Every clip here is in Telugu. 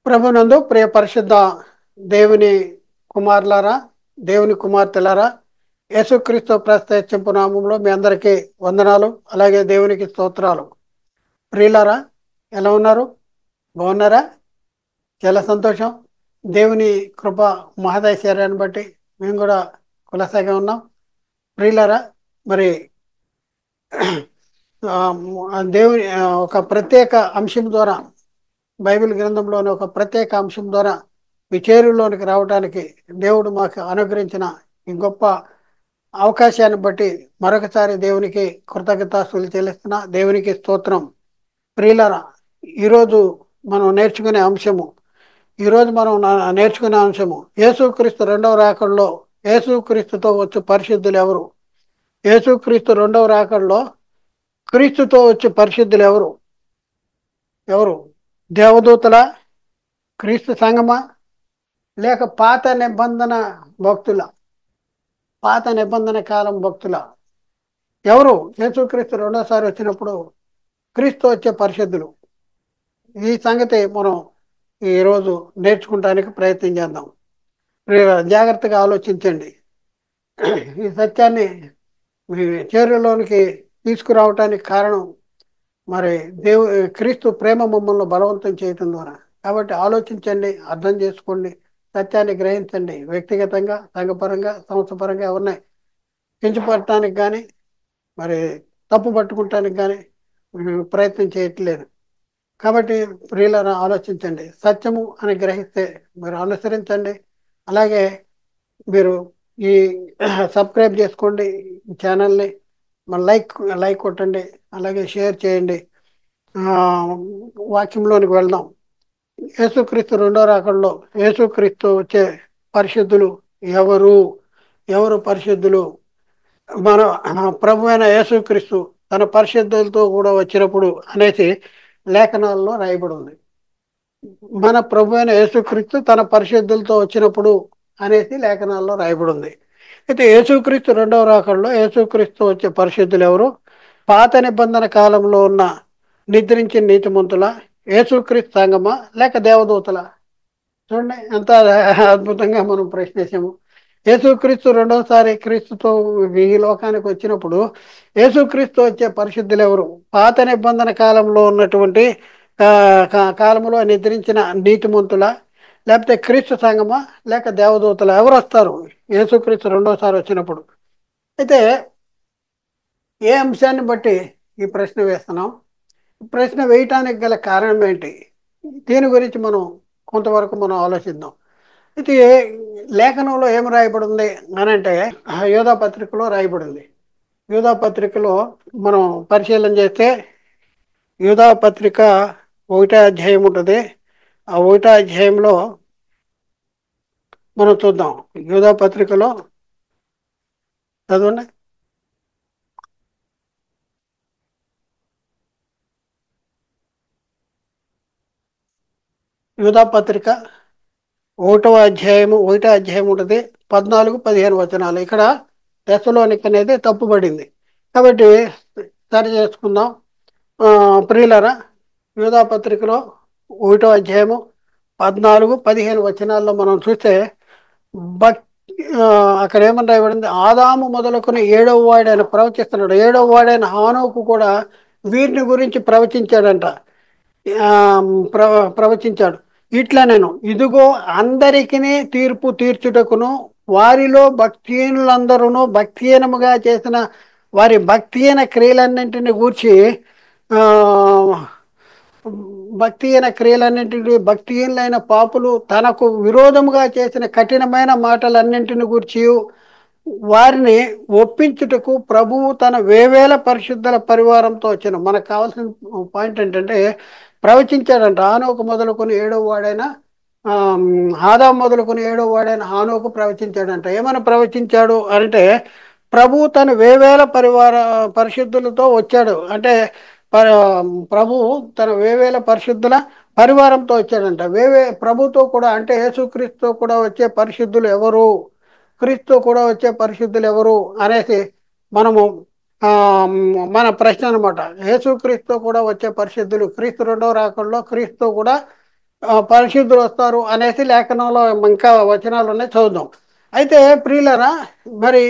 ప్రభునందు ప్రియ పరిశుద్ధ దేవుని కుమారులారా, దేవుని కుమార్తెలారా, యేసుక్రీస్తు ప్రత్యక్షపు నామంలో మీ అందరికీ వందనాలు. అలాగే దేవునికి స్తోత్రాలు. ప్రియులారా, ఎలా ఉన్నారు? బాగున్నారా? చాలా సంతోషం. దేవుని కృప మహదైశ్వర్యాన్ని బట్టి మేము కూడా కులసాగా ఉన్నాం. ప్రియులారా, మరి దేవుని ఒక ప్రత్యేక అంశం ద్వారా, బైబిల్ గ్రంథంలోని ఒక ప్రత్యేక అంశం ద్వారా మీ చేరులోనికి రావడానికి దేవుడు మాకు అనుగ్రహించిన ఈ గొప్ప అవకాశాన్ని బట్టి మరొకసారి దేవునికి కృతజ్ఞతాస్తులు చెల్లిస్తున్నా. దేవునికి స్తోత్రం. ప్రియులారా, ఈరోజు మనం నేర్చుకునే అంశము ఈరోజు మనం నేర్చుకునే అంశము యేసుక్రీస్తు రెండవ రాకడలో యేసుక్రీస్తుతో వచ్చే పరిశుద్ధులు ఎవరు? యేసుక్రీస్తు రెండవ రాకడలో క్రీస్తుతో వచ్చే పరిశుద్ధులు ఎవరు? ఎవరు? దేవదూతల, క్రీస్తు సంగమా, లేక పాత నిబంధన భక్తుల, పాత నిబంధన కాలం భక్తుల? ఎవరు? యేసుక్రీస్తు రెండోసారి వచ్చినప్పుడు క్రీస్తు వచ్చే పరిశుద్ధులు. ఈ సంగతి మనం ఈరోజు నేర్చుకుంటానికి ప్రయత్నం చేద్దాం. జాగ్రత్తగా ఆలోచించండి. ఈ సత్యాన్ని మీ చేరులోనికి తీసుకురావటానికి కారణం మరి క్రీస్తు ప్రేమ మమ్మల్ని బలవంతం చేయటం ద్వారా. కాబట్టి ఆలోచించండి, అర్థం చేసుకోండి, సత్యాన్ని గ్రహించండి. వ్యక్తిగతంగా, సంఘపరంగా, సంస్థపరంగా ఎవరిని కించపడటానికి కానీ మరి తప్పు పట్టుకుంటానికి కానీ ప్రయత్నం చేయట్లేదు. కాబట్టి ప్రియులను ఆలోచించండి, సత్యము అని గ్రహిస్తే మీరు అనుసరించండి. అలాగే మీరు ఈ సబ్స్క్రైబ్ చేసుకోండి ఛానల్ని, మన లైక్ కొట్టండి, అలాగే షేర్ చేయండి. వాక్యంలోనికి వెళ్దాం. యేసుక్రీస్తు రెండో రాకడలో యేసుక్రీస్తు వచ్చే పరిశుద్ధులు ఎవరు? ఎవరు పరిశుద్ధులు? మన ప్రభు అయిన యేసుక్రీస్తు తన పరిశుద్ధులతో కూడా వచ్చినప్పుడు అనేసి లేఖనాల్లో రాయబడి ఉంది. మన ప్రభు అయిన యేసుక్రీస్తు తన పరిశుద్ధులతో వచ్చినప్పుడు అనేసి లేఖనాల్లో రాయబడి ఉంది. అయితే యేసుక్రీస్తు రెండవ రాకడలో యేసుక్రీస్తు వచ్చే పరిశుద్ధులు ఎవరు? పాత నిబంధన కాలంలో ఉన్న నిద్రించిన నీతిమంతుల, యేసుక్రీస్తు సంగమా, లేక దేవదూతల? చూడండి ఎంత అద్భుతంగా మనం ప్రశ్నించాము. యేసుక్రీస్తు రెండోసారి క్రీస్తుతో ఈ లోకానికి వచ్చినప్పుడు యేసుక్రీస్తు వచ్చే పరిశుద్ధులు ఎవరు? పాత నిబంధన కాలంలో ఉన్నటువంటి కాలంలో నిద్రించిన నీతిమంతుల, లేకపోతే క్రీస్తు సంగమా, లేక దేవదూతల? ఎవరు వస్తారు యేసుక్రీస్తు రెండోసారి వచ్చినప్పుడు? అయితే ఏ అంశాన్ని బట్టి ఈ ప్రశ్న వేస్తున్నాం? ప్రశ్న వేయటానికి గల కారణం ఏంటి? దీని గురించి మనం కొంతవరకు మనం ఆలోచిద్దాం. అయితే లేఖనంలో ఏం రాయబడింది అని అంటే యోధా పత్రికలో రాయబడింది. యోధా పత్రికలో మనం పరిశీలన చేస్తే యోధా పత్రిక 1వ అధ్యాయం ఉంటుంది. ఆ 1వ అధ్యాయంలో మనం చూద్దాం. యోధా పత్రికలో చదవండి. యోధా పత్రిక 1వ అధ్యాయం ఉంటుంది. 14-15 వచనాలు. ఇక్కడ తెస్సలోనిక అనేది తప్పుబడింది. కాబట్టి సరి చేసుకుందాం. ప్రియులరా, యూదా పత్రికలో 1వ అధ్యాయము 14-15 వచనాల్లో మనం చూస్తే భక్ అక్కడ ఏమని రాయబడింది? ఆదాము మొదలుకొని 7వ వాడైన ప్రవచిస్తున్నాడు. 7వ వాడైన హానోకు కూడా వీరిని గురించి ప్రవచించాడంట. ఆ, ప్ర ప్రవచించాడు. ఇట్లా నేను ఇదిగో అందరికీ తీర్పు తీర్చుటకును వారిలో భక్తిహీనులందరూ భక్తిహీనముగా చేసిన వారి భక్తిహీన క్రియలన్నింటిని గూర్చి ఆ భక్తిహీనులైన పాపులు తనకు విరోధముగా చేసిన కఠినమైన మాటలన్నింటిని గూర్చి వారిని ఒప్పించుటకు ప్రభువు తన వేవేల పరిశుద్ధుల పరివారంతో వచ్చిన. మనకు కావాల్సిన పాయింట్ ఏంటంటే ప్రవచించాడంట. హానోకు మొదలుకొని 7వ వాడైన ఆదాము మొదలుకొని 7వ వాడైన హానోకు ప్రవచించాడంట. ఏమని ప్రవచించాడు అంటే ప్రభు తన వేవేల పరిశుద్ధులతో వచ్చాడు. అంటే ప్రభు తన వేవేల పరిశుద్ధుల పరివారంతో వచ్చాడంట. ప్రభుతో కూడా, అంటే యేసుక్రీస్తుతో కూడా వచ్చే పరిశుద్ధులు ఎవరు? క్రీస్తు కూడా వచ్చే పరిశుద్ధులు ఎవరు అనేసి మనము మన ప్రశ్న అనమాట. యేసుక్రీస్తు కూడా వచ్చే పరిశుద్ధులు క్రీస్తు రెండవ రాకడలో క్రీస్తు కూడా పరిశుద్ధులు వస్తారు అనేసి లేఖనంలో ఇంకా వచనాలు ఉన్నాయి, చదువుదాం. అయితే ప్రియులరా, మరి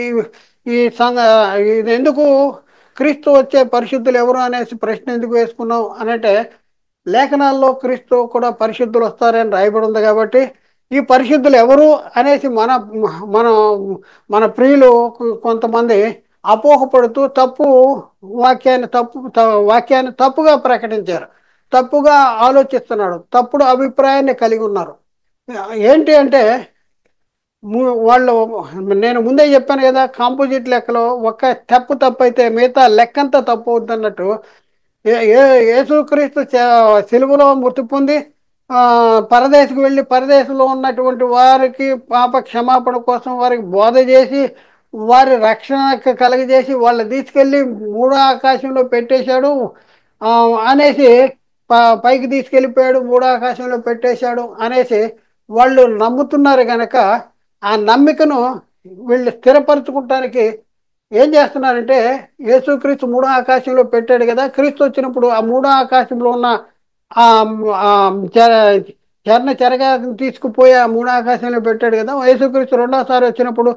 ఈ సంగ ఇది ఎందుకు క్రీస్తు వచ్చే పరిశుద్ధులు ఎవరు అనేసి ప్రశ్న ఎందుకు వేసుకున్నాం అనంటే, లేఖనాల్లో క్రీస్తు కూడా పరిశుద్ధులు వస్తారని రాయబడి ఉంది కాబట్టి, ఈ పరిశుద్ధులు ఎవరు అనేసి మన మన ప్రియులు కొంతమంది అపోహపడుతూ వాక్యాన్ని తప్పుగా ప్రకటించారు, తప్పుగా ఆలోచిస్తున్నాడు, తప్పుడు అభిప్రాయాన్ని కలిగి ఉన్నారు. ఏంటి అంటే, వాళ్ళు, నేను ముందే చెప్పాను కదా, కాంపోజిట్ లెక్కలో ఒక స్టెప్ తప్పు అయితే మిగతా లెక్కంతా తప్పు అవుతుంది అన్నట్టు. యేసుక్రీస్తు సిలువలో మృతి పొంది పరదేశకు వెళ్ళి పరదేశంలో ఉన్నటువంటి వారికి పాప క్షమాపణ కోసం వారికి బోధ చేసి వారి రక్షణ కలగజేసి వాళ్ళని తీసుకెళ్ళి మూడో ఆకాశంలో పెట్టేశాడు ఆ, అనేసి పైకి తీసుకెళ్ళిపోయాడు, మూడో ఆకాశంలో పెట్టేశాడు అనేసి వాళ్ళు నమ్ముతున్నారు కనుక, ఆ నమ్మికను వీళ్ళు స్థిరపరచుకుంటానికి ఏం చేస్తున్నారంటే, యేసుక్రీస్తు మూడో ఆకాశంలో పెట్టాడు కదా, క్రీస్తు వచ్చినప్పుడు ఆ మూడో ఆకాశంలో ఉన్న ఆ ఆ చెరగా తీసుకుపోయి ఆ మూడో ఆకాశంలో పెట్టాడు కదా, యేసుక్రీస్తు రెండోసారి వచ్చినప్పుడు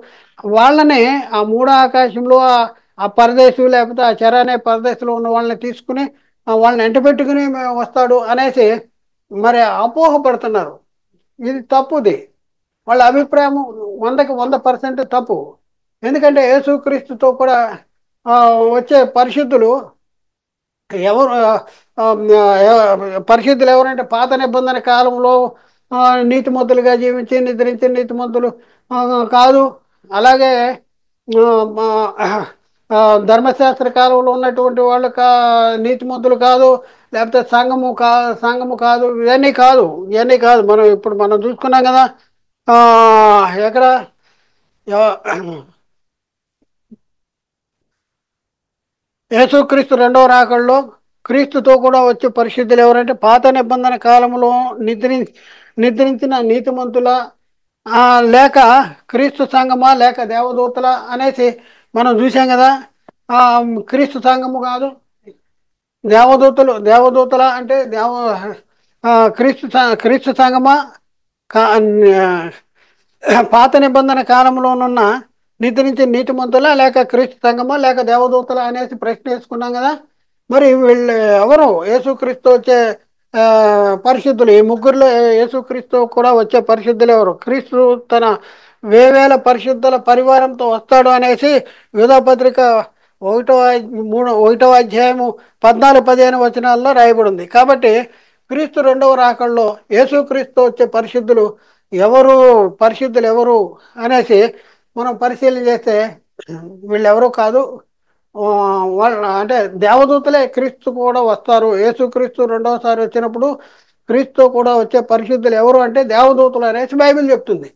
వాళ్ళని ఆ మూడో ఆకాశంలో ఆ పరదేశం లేకపోతే ఆ చెర అనే పరదేశంలో ఉన్న వాళ్ళని తీసుకుని వాళ్ళని ఎంట పెట్టుకుని వస్తాడు అనేసి మరి అపోహపడుతున్నారు. ఇది తప్పుది. వాళ్ళ అభిప్రాయం 100% తప్పు. ఎందుకంటే యేసుక్రీస్తుతో కూడా ఆ, వచ్చే పరిశుద్ధులు ఎవరు, పరిశుద్ధులు ఎవరంటే పాత నిబంధన కాలంలో నీతిమంతులుగా జీవించి నిద్రించిన నీతిమంతులు కాదు. అలాగే ఆ, మా, ఆ, ధర్మశాస్త్ర కాలంలో ఉన్నటువంటి వాళ్ళు నీతిమంతులు కాదు. లేకపోతే సంఘము కాదు, ఇవన్నీ కాదు. మనం చూసుకున్నాం కదా. ఆ, ఎక్కడ ఎవ- యేసుక్రీస్తు రెండవ రాకడలో క్రీస్తుతో కూడా వచ్చే పరిశుద్ధులు ఎవరంటే పాత నిబంధన కాలంలో నిద్రించిన నీతిమంతుల లేక క్రీస్తు సంఘమా లేక దేవదూతల అనేసి మనం చూసాం కదా. ఆ, క్రీస్తు సంఘము కాదు, దేవదూతల అంటే క్రీస్తు సంఘమా కా పాత నిబంధన కాలంలోనున్న నిద్రించిన నీతిమంతులా లేక క్రీస్తు సంఘమా లేక దేవదూతల అనేసి ప్రశ్న వేసుకున్నాం కదా. మరి వీళ్ళు ఎవరు యేసుక్రీస్తు వచ్చే ఆ, పరిశుద్ధులు? ఈ ముగ్గురులో యేసుక్రీస్తు కూడా వచ్చే పరిశుద్ధులు ఎవరు? క్రీస్తు తన వేవేల పరిశుద్ధుల పరివారంతో వస్తాడు అనేసి యూదాపత్రిక 1వ అధ్యాయము 14-15 వచనాల్లో రాయబడి ఉంది. కాబట్టి క్రీస్తు రెండవ రాకడలో యేసుక్రీస్తు వచ్చే పరిశుద్ధులు ఎవరు అనేసి మనం పరిశీలన చేస్తే వీళ్ళెవరూ కాదు. వాళ్ళ అంటే దేవదూతలే క్రీస్తు కూడా వస్తారు. యేసుక్రీస్తు రెండవసారి వచ్చినప్పుడు క్రీస్తు కూడా వచ్చే పరిశుద్ధులు ఎవరు అంటే దేవదూతలు అనేసి బైబిల్ చెప్తుంది.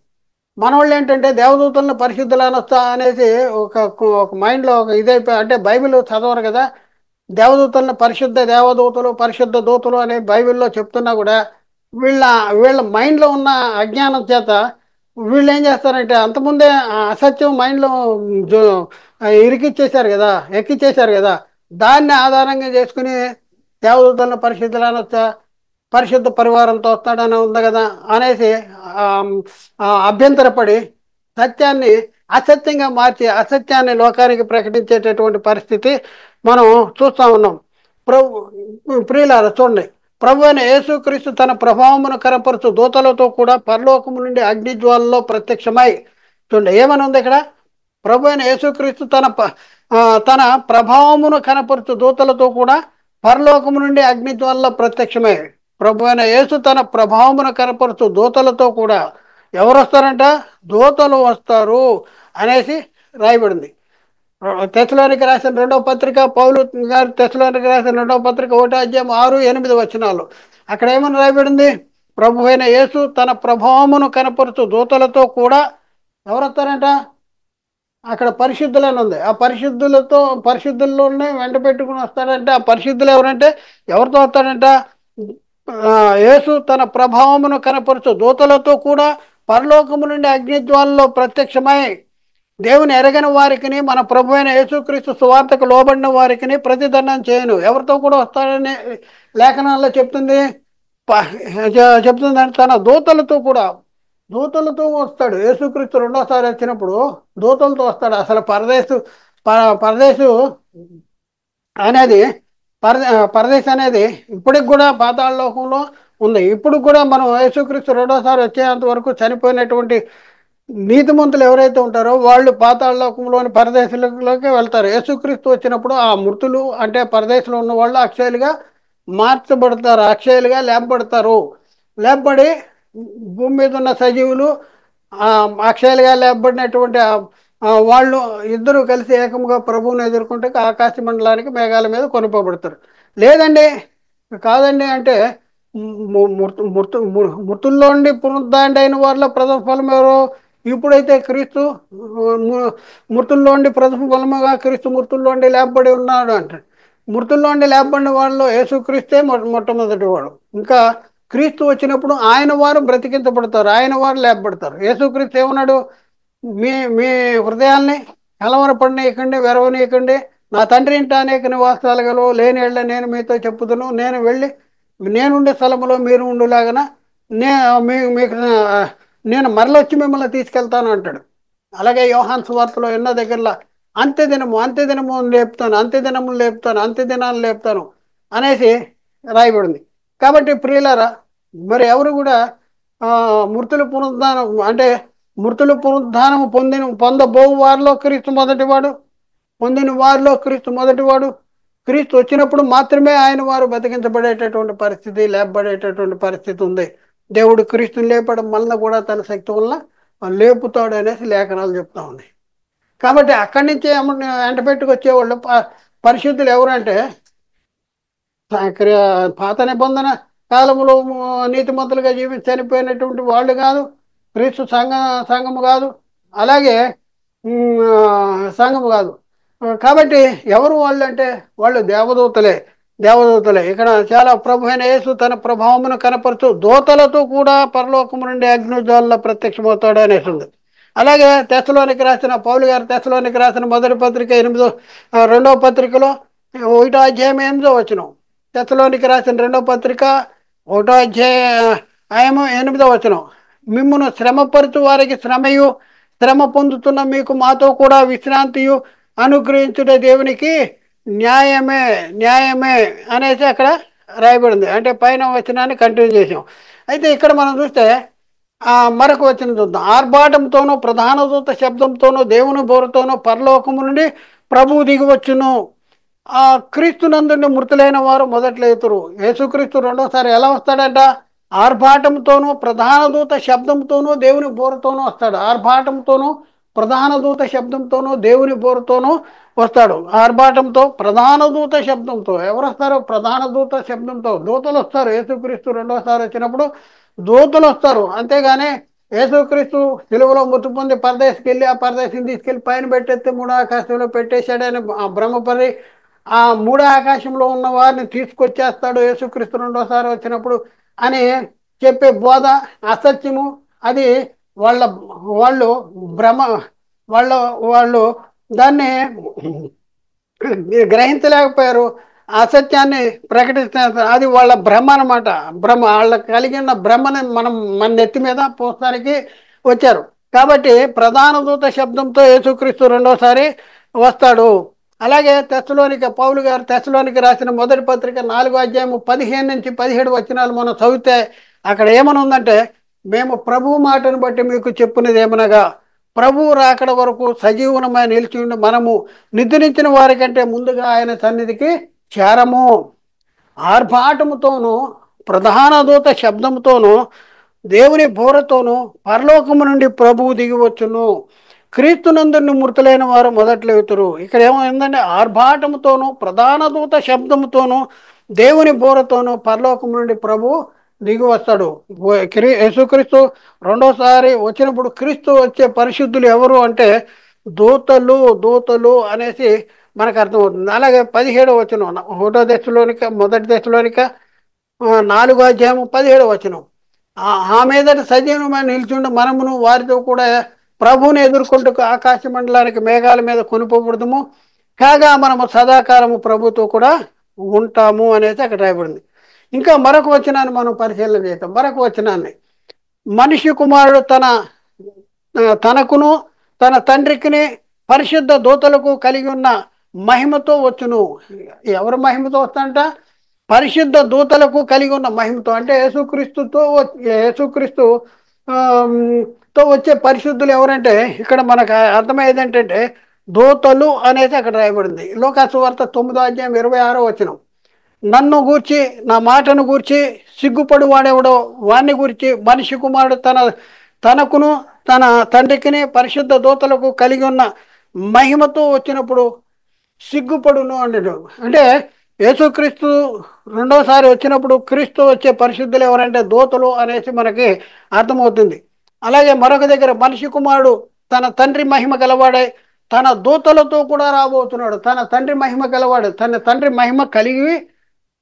మన వాళ్ళు ఏంటంటే దేవదూతలను పరిశుద్ధులు అనొచ్చా అనేసి ఒక ఒక మైండ్లో ఒక ఇదైపోయి, అంటే బైబిల్ చదవరు కదా. దేవదూతలను పరిశుద్ధ దేవదూతలు పరిశుద్ధ దూతలు అనే బైబిల్లో చెప్తున్నా కూడా వీళ్ళ వీళ్ళ మైండ్లో ఉన్న అజ్ఞానం చేత వీళ్ళు ఏం చేస్తారంటే, అంతకుముందే ఆ అసత్యం మైండ్లో ఇరికిచ్చేశారు కదా, ఎక్కిచ్చేశారు కదా. దాన్ని ఆధారంగా చేసుకుని దేవదూతలను పరిశుద్ధులు అనొచ్చా, పరిశుద్ధ పరివారంతో వస్తాడని ఉంది కదా అనేసి ఆ, అభ్యంతరపడి సత్యాన్ని అసత్యంగా మార్చి అసత్యాన్ని లోకానికి ప్రకటించేటటువంటి పరిస్థితి మనం చూస్తూ ఉన్నాం. ప్రియులారా చూడండి, ప్రభు అయిన యేసుక్రీస్తు తన ప్రభావమును కనపరుచు దూతలతో కూడా పరలోకము నుండి అగ్నిజ్వాలలో ప్రత్యక్షమై, చూడండి ఏమని ఉంది ఇక్కడ, ప్రభు అయిన యేసుక్రీస్తు తన ప్రభావమును కనపరుచు దూతలతో కూడా పరలోకము నుండి అగ్నిజ్వాలలో ప్రత్యక్షమై. ప్రభు అయిన యేసు తన ప్రభావమును కనపరుచు దూతలతో కూడా ఎవరు వస్తారంట? దూతలు వస్తారు అనేసి రాయబడింది. తెస్సలోనికి రాసిన రెండవ పత్రిక, పౌలు గారు తెస్సలోనికి రాసిన రెండవ పత్రిక 1 అధ్యాయం 6-8 వచనాలు అక్కడ ఏమని రాయబడింది? ప్రభు అయిన యేసు తన ప్రభావమును కనపరుచు దూతలతో కూడా ఎవరు వస్తారంట? అక్కడ పరిశుద్ధులని ఉంది. ఆ పరిశుద్ధుల్లోనే వెంట పెట్టుకుని వస్తాడంటే, ఆ పరిశుద్ధులు ఎవరంటే ఎవరితో వస్తాడంట? యేసు తన ప్రభావమును కనపరుచు దూతలతో కూడా పరలోకము నుండి అగ్నిజ్వాలలో ప్రత్యక్షమై దేవుని ఎరగని వారికిని మన ప్రభు అయిన యేసుక్రీస్తు సువార్తకు లోబడిన వారికిని ప్రతిదండం చేయను. ఎవరితో కూడా వస్తాడని లేఖనాల్లో చెప్తుంది? చెప్తుందంటే తన దూతలతో వస్తాడు. యేసుక్రీస్తు రెండోసారి వచ్చినప్పుడు దూతలతో వస్తాడు. అసలు పరదేశు అనేది పరదేశ్ అనేది ఇప్పటికి కూడా పాతాళ లోకంలో ఉంది. ఇప్పుడు కూడా మనం యేసుక్రీస్తు రెండోసారి వచ్చేంత వరకు చనిపోయినటువంటి నీతిమంతులు ఎవరైతే ఉంటారో వాళ్ళు పాతాళ లోకంలోని పరదేశంలోకి వెళ్తారు. యేసుక్రీస్తు వచ్చినప్పుడు ఆ మృతులు అంటే పరదేశంలో ఉన్న వాళ్ళు అక్షయులుగా మార్చబడతారు, అక్షయులుగా లేపబడతారు. లేపబడి భూమి మీద ఉన్న సజీవులు అక్షయాలుగా లేపబడినటువంటి వాళ్ళు ఇద్దరు కలిసి ఏకముగా ప్రభువుని ఎదుర్కొంటే ఆకాశ మండలానికి మేఘాల మీద కొనుకోబడతారు. లేదండి, కాదండి అంటే మృతుల్లోండి పునరుద్ధాండి అయిన వాళ్ళ ప్రథమ ఫలం ఎవరు? ఇప్పుడైతే క్రీస్తు మృతుల్లోండి ప్రథమ ఫలముగా క్రీస్తు మృతుల్లోండి లేపబడి ఉన్నాడు అంటాడు. మృతుల్లోండి లేపబడిన వాళ్ళు యేసుక్రీస్తే మొట్టమొదటి వాడు. ఇంకా క్రీస్తు వచ్చినప్పుడు ఆయన వారు బ్రతికించబడతారు, ఆయన వారు లేపబడతారు. యేసుక్రీస్తు ఏమన్నాడు? మీ మీ హృదయాల్ని కలవరపడనీయకండి, వెరవనీయకండి. నా తండ్రి ఇంట అనేక నివాసాలు గలవు, లేని ఏళ్ళ నేను మీతో చెప్పుదును. నేను వెళ్ళి నేనుండే స్థలంలో మీరు ఉండులాగన మీకు నేను మరలొచ్చి మిమ్మల్ని తీసుకెళ్తాను అంటాడు. అలాగే యోహాన్ సువార్తలో ఎన్నో దగ్గరలో అంత్యదినము లేపుతాను, అంత్యదినాన్ని లేపుతాను అనేసి రాయబడింది. కాబట్టి ప్రియులారా, మరి ఎవరు కూడా మృతుల పునరుద్ధానం అంటే మృతుల పునరుద్ధానం పొందబోవు వారిలో క్రీస్తు మొదటివాడు, పొందిన వారిలో క్రీస్తు మొదటివాడు. క్రీస్తు వచ్చినప్పుడు మాత్రమే ఆయన వారు బతికించబడేటటువంటి పరిస్థితి, లేపబడేటటువంటి పరిస్థితి ఉంది. దేవుడు క్రీస్తుని లేపడం వలన కూడా తన శక్తి వలన లేపుతాడు అనేసి లేఖనాలు చెప్తా ఉన్నాయి. కాబట్టి అక్కడి నుంచే ఎంట పెట్టుకొచ్చేవాళ్ళు పరిశుద్ధులు ఎవరంటే పాత నిబంధన కాలంలో నీతిమంతులుగా జీవించి చనిపోయినటువంటి వాళ్ళు కాదు, క్రీస్తు సంఘము కాదు, అలాగే సంఘము కాదు. కాబట్టి ఎవరు వాళ్ళు అంటే వాళ్ళు దేవదూతలే. ఇక్కడ చాలా ప్రభు అయిన యేసు తన ప్రభావమును కనపరుచు దూతలతో కూడా పరలోకము నుండి అగ్నిజ్వాలలో ప్రత్యక్షమవుతాడు అనేసి ఉంది. అలాగే తెస్సలోనికి రాసిన పౌలు గారు తెస్సలోనికి రాసిన మొదటి పత్రిక 2వ పత్రికలో 1వ అధ్యాయం 8వ వచనం, తెస్సలోనికి రాసిన 2వ పత్రిక 1వ అధ్యాయం 8వ వచనం, మిమ్మును శ్రమపరుచు వారికి శ్రమ పొందుతున్న మీకు మాతో కూడా విశ్రాంతియు అనుగ్రహించుట దేవునికి న్యాయమే అనేసి అక్కడ రాయబడింది. అంటే పైన వచనాన్ని కంటిన్యూ చేసాం. అయితే ఇక్కడ మనం చూస్తే మరొక వచనం చూద్దాం. ఆర్భాటంతోనూ ప్రధాన దూత శబ్దంతోనూ దేవుని బోరుతోనూ పరలోకము నుండి ప్రభువు దిగివచ్చును. క్రీస్తునందుండి మృతులైన వారు మొదట్లో ఎదురు. యేసుక్రీస్తు రెండోసారి ఎలా వస్తాడంట? ఆర్భాటంతోనూ ప్రధాన దూత శబ్దంతోనూ దేవుని బోరుతోనూ వస్తాడు. ఆర్భాటంతోనూ ప్రధాన దూత శబ్దంతోనూ దేవుని బోరుతోనూ వస్తాడు. ఆర్భాటంతో ప్రధాన దూత శబ్దంతో ఎవరు వస్తారు? ప్రధాన దూత శబ్దంతో దూతలు వస్తారు. యేసుక్రీస్తు రెండోసారి వచ్చినప్పుడు దూతలు వస్తారు. అంతేగాని యేసుక్రీస్తు సిలువలో మృతి పొంది పరదేశకి వెళ్ళి ఆ పరదేశం తీసుకెళ్లి పైన పెట్టేస్తే 3వ ఆకాశంలో పెట్టేశాడని భ్రమపడి ఆ 3వ ఆకాశంలో ఉన్న వారిని తీసుకొచ్చేస్తాడు యేసుక్రీస్తు రెండోసారి వచ్చినప్పుడు అని చెప్పే బోధ అసత్యము. అది వాళ్ళు భ్రమ వాళ్ళు దాన్ని గ్రహించలేకపోయారు. అసత్యాన్ని ప్రకటిస్తున్నారు. అది వాళ్ళ భ్రమ అనమాట. వాళ్ళకి కలిగిన భ్రమని మన నెత్తి మీద పోస్తానికి వచ్చారు. కాబట్టి ప్రధాన దూత శబ్దంతో యేసుక్రీస్తు రెండోసారి వస్తాడు. అలాగే పౌలు గారు తెస్సలోనికి రాసిన మొదటి పత్రిక 4వ అధ్యాయం 15 నుంచి 17 వచనాలు మనం చదివితే అక్కడ ఏమని ఉందంటే, మేము ప్రభువు మాటను బట్టి మీకు చెప్పునేది ఏమనగా, ప్రభువు రాకడ వరకు సజీవనమై నిలిచి ఉండి మనము నిద్రించిన వారికంటే ముందుగా ఆయన సన్నిధికి చేరము. ఆర్భాటముతోనూ ప్రధాన దూత శబ్దంతోనూ దేవుని బోరతోనూ పరలోకము నుండి ప్రభువు దిగివచ్చును. క్రీస్తునందుని మృతులైన వారు మొదట్లో ఎదురు. ఇక్కడ ఏమైందంటే ఆర్భాటముతోనూ ప్రధాన దూత శబ్దముతోనూ దేవుని బోరతోనూ పరలోకము నుండి ప్రభువు దిగి వస్తాడు. యేసుక్రీస్తు రెండోసారి వచ్చినప్పుడు క్రీస్తు వచ్చే పరిశుద్ధులు ఎవరు అంటే దూతలు అనేసి మనకు అర్థమవుతుంది. అలాగే 17వ వచనం మొదటి దశలోనిక 4వ అధ్యాయం 17వ వచనం, ఆ మీదట సజీవమైన నిలిచిండు మనమును వారితో కూడా ప్రభువుని ఎదుర్కొంటూ ఆకాశ మండలానికి మేఘాల మీద కొనుకోబడదాము, కాగా మనము సదాకాలము ప్రభుతో కూడా ఉంటాము అనేది అక్కడ రాయబడింది. ఇంకా మరొక వచనాన్ని మనం పరిశీలన చేద్దాం. మరొక వచనాన్ని, మనిషి కుమారుడు తనకును తన తండ్రికిని పరిశుద్ధ దూతలకు కలిగి ఉన్న మహిమతో వచ్చును. ఎవరు మహిమతో వస్తాడంట? పరిశుద్ధ దూతలకు కలిగి ఉన్న మహిమతో. అంటే యేసుక్రీస్తు ఆమ్, తో వచ్చే పరిశుద్ధులు ఎవరంటే, ఇక్కడ మనకు అర్థమయ్యేది ఏంటంటే దూతలు అనేది అక్కడ రాయబడింది. లోకాసు వార్త 9:26 నన్ను గూర్చి, నా మాటను గూర్చి సిగ్గుపడు వాడెవడో వాణ్ణి గూర్చి మనిషి కుమారుడు తనకును తన తండ్రికిని పరిశుద్ధ దూతలకు కలిగి ఉన్న మహిమతో వచ్చినప్పుడు సిగ్గుపడును అన్నాడు. అంటే యేసుక్రీస్తు రెండోసారి వచ్చినప్పుడు క్రీస్తు వచ్చే పరిశుద్ధులు ఎవరంటే దూతలు అనేసి మనకి అర్థమవుతుంది. అలాగే మరొక దగ్గర మనిషి కుమారుడు తన తండ్రి మహిమ గలవాడై తన దూతలతో కూడా రాబోతున్నాడు. తన తండ్రి మహిమ గలవాడు, తన తండ్రి మహిమ కలిగి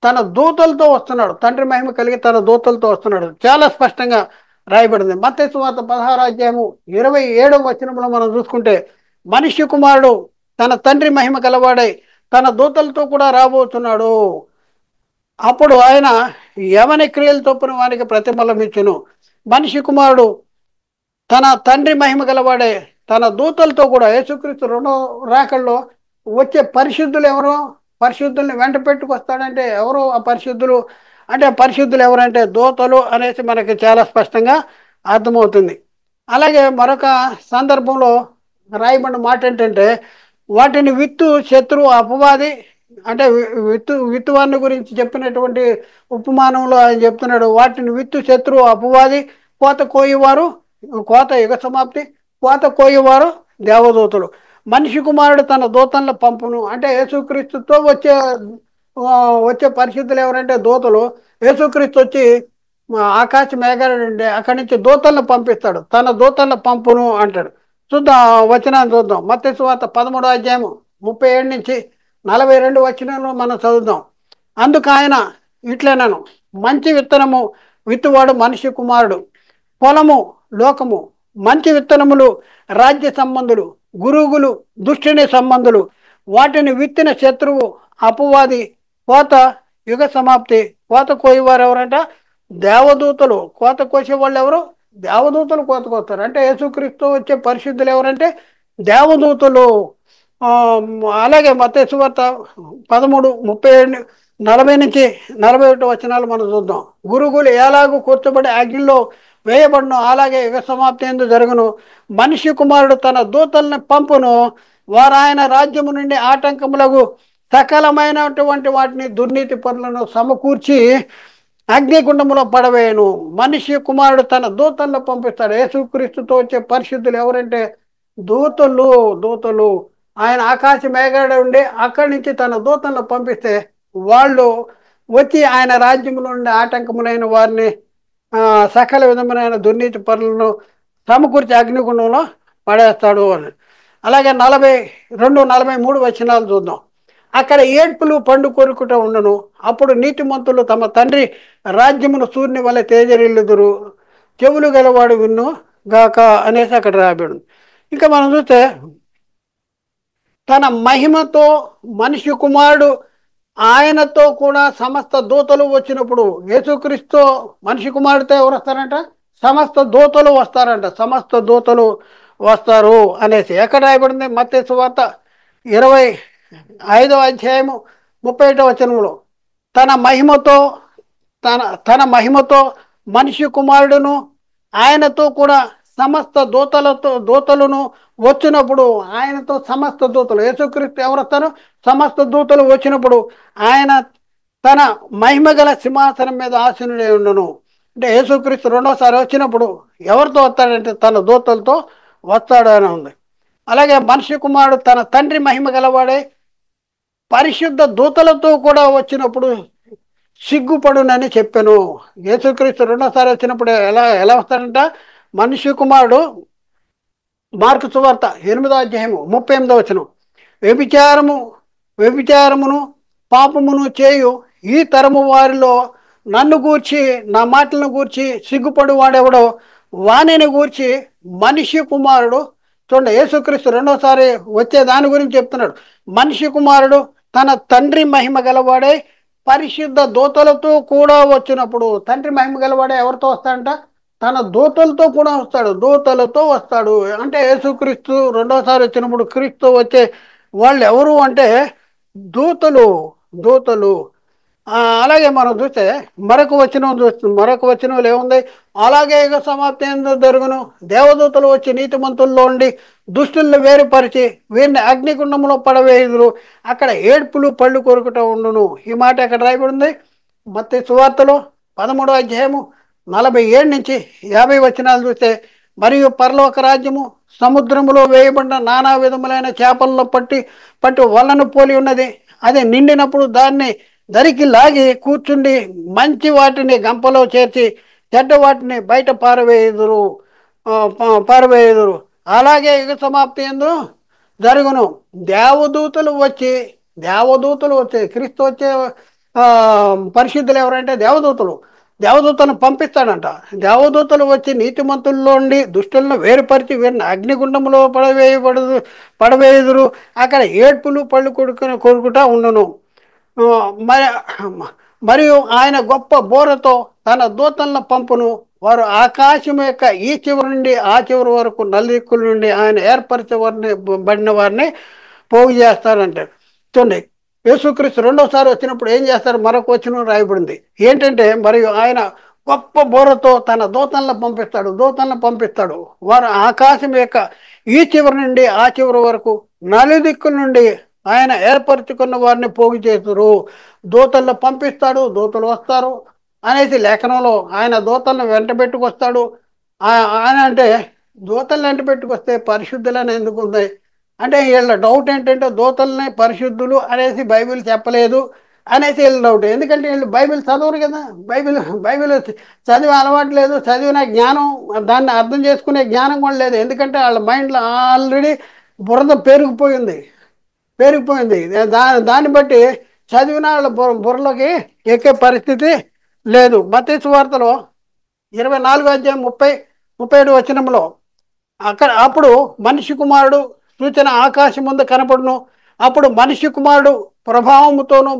తన దూతలతో వస్తున్నాడు. తండ్రి మహిమ కలిగి తన దూతలతో వస్తున్నాడు. చాలా స్పష్టంగా రాయబడింది. మత్తయి సువార్త 16:27 మనం చూసుకుంటే, మనిషి కుమారుడు తన తండ్రి మహిమ గలవాడై తన దూతలతో కూడా రాబోతున్నాడు. అప్పుడు ఆయన ఎవని క్రియలు చొప్పున వానికి ప్రతిఫలం ఇచ్చును. మనిషి కుమారుడు తన తండ్రి మహిమ గలవాడే తన దూతలతో కూడా, యేసుక్రీస్తు రెండో రాకల్లో వచ్చే పరిశుద్ధులు ఎవరు? పరిశుద్ధుల్ని వెంట పెట్టుకొస్తాడంటే ఎవరు ఆ పరిశుద్ధులు? అంటే పరిశుద్ధులు ఎవరంటే దూతలు అనేసి మనకి చాలా స్పష్టంగా అర్థమవుతుంది. అలాగే మరొక సందర్భంలో రాయబడిన మాట ఏంటంటే, వాటిని విత్తు శత్రువు అపవాది, అంటే విత్తువాన్ని గురించి చెప్పినటువంటి ఉపమానంలో ఆయన చెప్తున్నాడు, వాటిని విత్తు శత్రువు అపవాది, కోత కోయేవారు, కోత యుగ సమాప్తి, కోత కోయేవారు దేవదూతలు. మనిషి కుమారుడు తన దూతలను పంపును. అంటే యేసుక్రీస్తుతో వచ్చే పరిస్థితులు ఎవరంటే దూతలు. యేసుక్రీస్తు వచ్చి ఆకాశ మేఘాలు ఉండే అక్కడి నుంచి దూతలను పంపిస్తాడు. తన దూతలను పంపును అంటాడు. చూద్దాం, వచనాన్ని చూద్దాం. మత్తయి సువార్త 13:37-42 మనం చదువుదాం. అందుకు ఆయన ఇట్లనను, మంచి విత్తనము విత్తువాడు మనిషి కుమారుడు, పొలము లోకము, మంచి విత్తనములు రాజ్య సంబంధులు, గురుగులు దుష్టుని సంబంధులు, వాటిని విత్తిన శత్రువు అపవాది, కోత యుగ సమాప్తి. కోత కోయేవారు ఎవరంట? దేవదూతలు. కోత కోసేవాళ్ళు ఎవరు? దేవదూతలు కోత కోస్తారు. అంటే యేసుక్రీస్తు వచ్చే పరిశుద్ధులు ఎవరంటే దేవదూతలు. అలాగే మత్తయి సువార్త 13:37-41 మనం చూద్దాం. గురుగులు ఎలాగూ కూర్చోబడి అగ్నిలో వేయబడును, అలాగే యుగ సమాప్తి ఎందు జరుగును. మనిషి కుమారుడు తన దూతల్ని పంపును, వారు ఆయన రాజ్యము నుండి ఆటంకములకు సకలమైనటువంటి వాటిని దుర్నీతి పనులను సమకూర్చి అగ్నిగుండములో పడవేయను. మనిషి కుమారుడు తన దూతలను పంపిస్తాడు. యేసుక్రీస్తుతో వచ్చే పరిశుద్ధులు ఎవరంటే దూతలు. ఆయన ఆకాశ మేఘాడు ఉండి అక్కడి నుంచి తన దూతలను పంపిస్తే వాళ్ళు వచ్చి ఆయన రాజ్యములో ఉండే ఆటంకములైన వారిని, సకల విధమైన దుర్నీతి పనులను సమకూర్చి అగ్నిగుండంలో పడేస్తాడు అని. అలాగే 42-43 చూద్దాం. అక్కడ ఏడ్పులు పండు కొరుకుట ఉండను, అప్పుడు నీతిమంతులు తమ తండ్రి రాజ్యమును సూర్యుని వల్ల తేజరిల్లుదురు, చెవులు గలవాడు విన్ను గాక అనేసి అక్కడ రాబడి. ఇంకా మనం చూస్తే తన మహిమతో మనిషి కుమారుడు ఆయనతో కూడా సమస్త దూతలు వచ్చినప్పుడు, యేసుక్రీస్తు మనిషి కుమారుడితో ఎవరు వస్తారంట? సమస్త దూతలు వస్తారంట. సమస్త దూతలు వస్తారు అనేసి ఎక్కడ రాయబడింది? మత్తయి సువార్త 25:31 తన మహిమతో మనిషి కుమారుడును ఆయనతో కూడా సమస్త దూతలను వచ్చినప్పుడు, ఆయనతో సమస్త దూతలు, యేసుక్రీస్తు ఎవరు వస్తారు? సమస్త దూతలు వచ్చినప్పుడు ఆయన తన మహిమ గల సింహాసనం మీద ఆసీనుడై ఉండను. అంటే యేసుక్రీస్తు రెండోసారి వచ్చినప్పుడు ఎవరితో వస్తాడంటే తన దూతలతో వస్తాడు అని ఉంది. అలాగే మనిషి కుమారుడు తన తండ్రి మహిమ గలవాడే పరిశుద్ధ దూతలతో కూడా వచ్చినప్పుడు సిగ్గుపడునని చెప్పాను. యేసుక్రీస్తు రెండోసారి వచ్చినప్పుడు ఎలా వస్తాడంట? మనిషి కుమారుడు మార్కు సువార్త 8:38 వ్యభిచారమును పాపమును చేయు ఈ తరము వారిలో నన్ను గూర్చి, నా మాటలను గూర్చి సిగ్గుపడు వాడెవడో వాణిని గూర్చి మనిషి కుమారుడు. చూడండి, యేసుక్రీస్తు రెండోసారి వచ్చే దాని గురించి చెప్తున్నాడు. మనిషి కుమారుడు తన తండ్రి మహిమ గలవాడే పరిశుద్ధ దూతలతో కూడా వచ్చినప్పుడు తండ్రి మహిమ గలవాడే ఎవరితో వస్తాడంట? తన దూతలతో కూడా వస్తాడు, దూతలతో వస్తాడు. అంటే యేసుక్రీస్తు రెండోసారి వచ్చినప్పుడు క్రీస్తు వచ్చే వాళ్ళు ఎవరు అంటే దూతలు, దూతలు. అలాగే మనం చూస్తే మరొక వచనంలో ఏముంది? అలాగే యుగ సమాప్తి ఎందు జరుగును, దేవదూతలు వచ్చి నీతిమంతుల్లో ఉండి దుష్టుల్ని వేరుపరిచి వీరిని అగ్నిగుండంలో పడవేయుదురు, అక్కడ ఏడ్పులు పళ్ళు కొరుకుట ఉండును. ఈ మాట ఎక్కడ రాయబడింది? మత్తయి సువార్తలో 13వ అధ్యాయము 47 నుంచి 50 వచనాలు చూస్తే, మరియు పరలోక రాజ్యము సముద్రములో వేయబడిన నానా విధములైన చేపల్లో పట్టి వలను పోలి ఉన్నది. అది నిండినప్పుడు దాన్ని దరికి లాగి కూర్చుండి మంచి వాటిని గంపలో చేర్చి చెడ్డ వాటిని బయట పారవేయుదురు. అలాగే యుగ సమాప్తి ఎందు జరుగును, దేవదూతలు వచ్చి క్రీస్తు వచ్చే పరిశుద్ధులు ఎవరంటే దేవదూతలను పంపిస్తాడంట. దేవదూతలు వచ్చి నీతిమంతుల్లో ఉండి దుష్టులను వేరుపరిచి వీరిని అగ్నిగుండంలో పడవేయుదురు, అక్కడ ఏడ్పులు పళ్ళు కొరుకుట ఉండును. మరి మరియు ఆయన గొప్ప బోరతో తన దూతలను పంపును, వారు ఆకాశం యొక్క ఈ చివరి నుండి ఆ చివరి వరకు నలుదిక్కుల నుండి ఆయన బడిన వారిని పోగు చేస్తారంటే. చూడండి, యేసుక్రీస్తు రెండోసారి వచ్చినప్పుడు ఏం చేస్తారు? మరొక వచనం రాయబడింది ఏంటంటే, మరియు ఆయన గొప్ప బోరతో తన దూతలను పంపిస్తాడు, వారు ఆకాశం యొక్క ఈ చివరి నుండి ఆ చివరి వరకు నలుదిక్కుల నుండి ఆయన ఏర్పరచుకున్న వారిని పోగు చేతురు. దూతలను పంపిస్తాడు, దూతలు వస్తారు అనేసి లేఖనంలో ఆయన దూతలను వెంట పెట్టుకొస్తాడు. ఆయన అంటే దూతలను వెంట పెట్టుకొస్తే పరిశుద్ధులని ఎందుకు ఉంది అంటే, వీళ్ళ డౌట్ ఏంటంటే దూతల్ని పరిశుద్ధులు అనేసి బైబిల్ చెప్పలేదు అనేసి వీళ్ళ డౌట్. ఎందుకంటే వీళ్ళు బైబిల్ చదవరు కదా, బైబిల్ చదివే అలవాటు లేదు, చదివిన జ్ఞానం, దాన్ని అర్థం చేసుకునే జ్ఞానం కూడా లేదు. ఎందుకంటే వాళ్ళ మైండ్లో ఆల్రెడీ బురద పేరుకుపోయింది. దాన్ని బట్టి చదివిన వాళ్ళ బుర్రలోకి ఎక్కే పరిస్థితి లేదు. మత్తయి సువార్తలో 24వ అధ్యాయం 30-37 వచనంలో అప్పుడు మనిషి కుమారుడు సూచన ఆకాశం ముందు కనపడును, అప్పుడు మనిషి కుమారుడు ప్రభావముతోను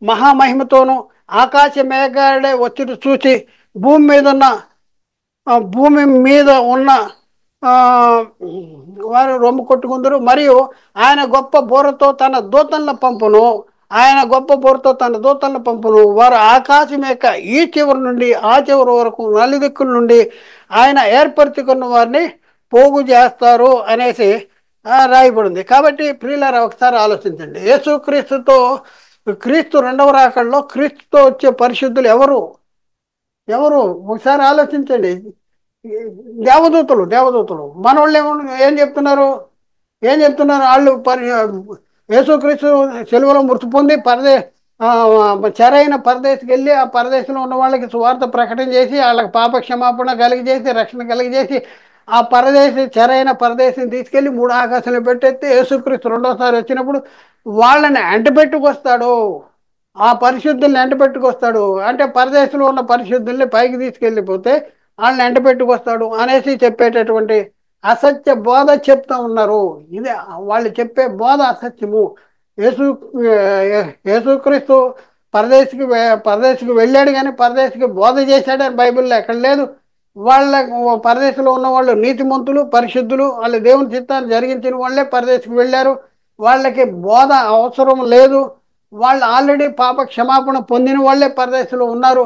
మహామహిమతోను ఆకాశ మేఘాడే వచ్చి చూచి భూమి మీద ఉన్న వారు రొమ్ము కొట్టుకుందరు. మరియు ఆయన గొప్ప బోరతో తన దూతలను పంపును, వారు ఆకాశం యొక్క ఈ చివరి నుండి ఆ చివరి వరకు నలుదిక్కుల నుండి ఆయన ఏర్పరచుకున్న వారిని పోగు చేస్తారు అనేసి రాయబడింది. కాబట్టి ప్రియులారా, ఒకసారి ఆలోచించండి, క్రీస్తు రెండవ రాకడలో క్రీస్తుతో వచ్చే పరిశుద్ధులు ఎవరు? ఒకసారి ఆలోచించండి. దేవదూతలు. మనోళ్ళు ఏం చెప్తున్నారు? వాళ్ళు యేసుక్రీస్తు సెలవులో మృతి పొంది చెరైన పరదేశికి వెళ్ళి ఆ పరదేశంలో ఉన్న వాళ్ళకి సువార్త ప్రకటన చేసి వాళ్ళకి పాప క్షమాపణ కలిగజేసి రక్షణ కలిగజేసి ఆ చెరైన పరదేశం తీసుకెళ్ళి 3 ఆకాశంలో పెట్టేస్తే యేసుక్రీస్తు రెండోసారి వచ్చినప్పుడు వాళ్ళని అంటపెట్టుకొస్తాడు, ఆ పరిశుద్ధుల్ని ఎంటపెట్టుకొస్తాడు. అంటే పరదేశంలో ఉన్న పరిశుద్ధుల్ని పైకి తీసుకెళ్ళిపోతే వాళ్ళని ఎంటపెట్టుకొస్తాడు అనేసి చెప్పేటటువంటి అసత్య బోధ చెప్తా ఉన్నారు. ఇది వాళ్ళు చెప్పే బోధ అసత్యము. యేసుక్రీస్తు పరదేశికి వెళ్ళాడు, కానీ పరదేశికి బోధ చేశాడని బైబిల్లో ఎక్కడ లేదు. వాళ్ళ పరదేశంలో ఉన్న వాళ్ళు నీతిమంతులు, పరిశుద్ధులు, వాళ్ళు దేవుని చిత్తాన్ని జరిగించిన వాళ్ళే పరదేశికి వెళ్ళారు. వాళ్ళకి బోధ అవసరం లేదు, వాళ్ళు ఆల్రెడీ పాప క్షమాపణ పొందిన వాళ్ళే పరదేశంలో ఉన్నారు.